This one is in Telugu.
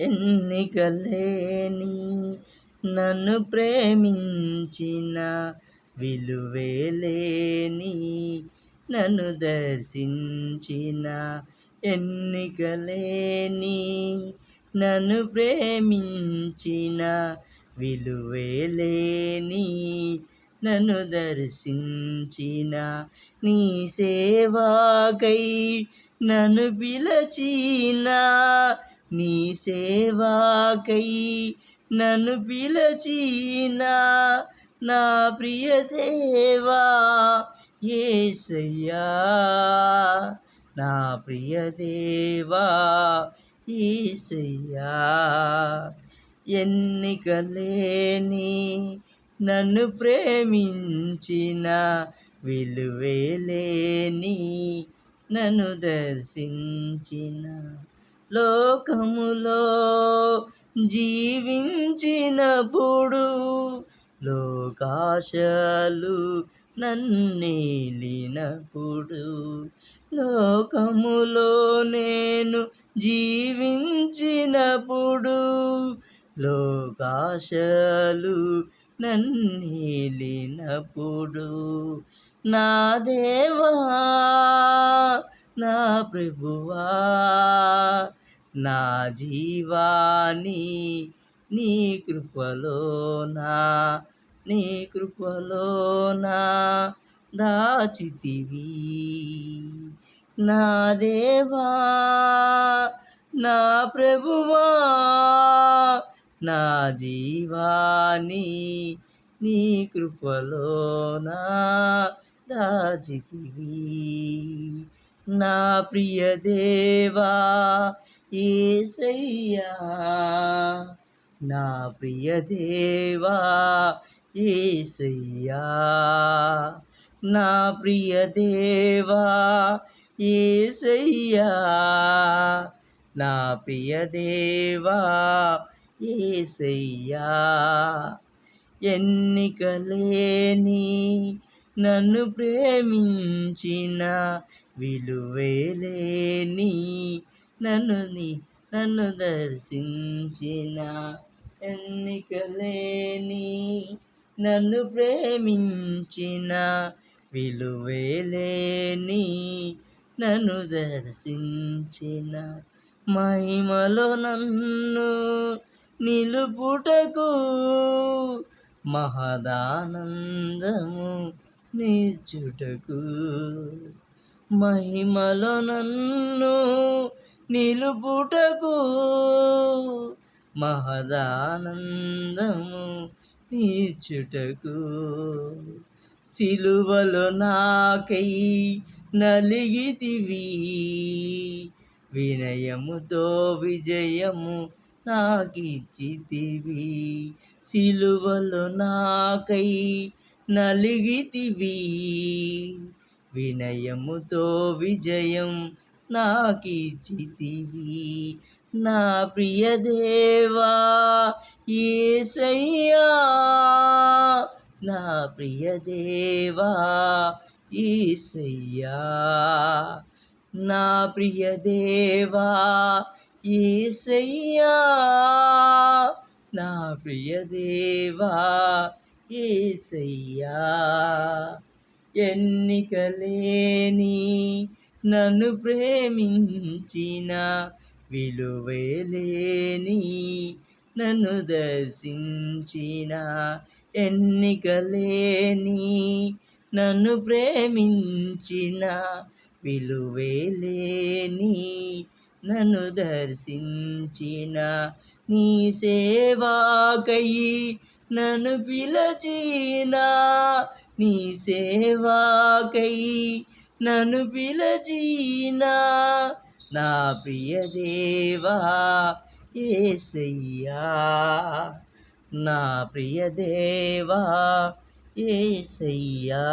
ఎన్నికలేని నన్ను ప్రేమించిన విలువేలేని నన్ను దర్శించిన ఎన్నికలేని నన్ను ప్రేమించిన విలువేలేని నన్ను దర్శించిన నీ సేవాకై నన్ను పిలచిన నీ సేవాకై నన్ను పిలచిన నా ప్రియ దేవా యేసయ్యా, నా ప్రియ దేవా యేసయ్యా. ఎన్నికలేని నన్ను ప్రేమించిన విలువేలేని నన్ను దర్శించిన లోకములో జీవించినప్పుడు లోకాశలు నన్నేలినప్పుడు లోకములో నేను జీవించినప్పుడు లోకాశలు నన్నేలినప్పుడు నా దేవా నా ప్రభువా నా జీవాని నీ కృపలోనా దాచితివి. నా దేవా నా ప్రభువా నా జీవాని నీ కృపలోనా దాచితివి. నా ప్రియ దేవా యేసయ్యా, నా ప్రియ దేవా యేసయ్యా, నా ప్రియ దేవా యేసయ్యా, నా ప్రియ దేవా యేసయ్యా. ఎన్నికలేని నన్ను ప్రేమించిన విలువేలేని నన్ను దర్శించిన ఎన్నికలేని నన్ను ప్రేమించిన విలువేలేని నన్ను దర్శించిన మహిమలో నన్ను నిలుపుటకు మహదానందము నిచ్చుటకు మహిమలో నన్ను నిలుపుటకు మహదానందము నిచ్చుటకు సిలువలో నాకై నలిగితివి వినయముతో విజయము నాకిచ్చితివి. సిలువలో నాకై నలిగితివి వినయముతో విజయం నాకిచ్చితివి. నా ప్రియ దేవా యేసయ్యా, నా ప్రియ దేవా యేసయ్యా, నా ప్రియ దేవా యేసయ్యా, నా ప్రియ దేవా యేసయ్యా. ఎన్నికలేని నన్ను ప్రేమించిన విలువేలేని నన్ను దర్శించిన ఎన్నికలేని నన్ను ప్రేమించిన విలువేలేని నన్ను దర్శించిన నీ సేవాకై నన్ను పిలచిన నీ సేవాకై నన్ను పిలచిన నా ప్రియ దేవా యేసయ్యా, నా ప్రియ దేవా యేసయ్యా.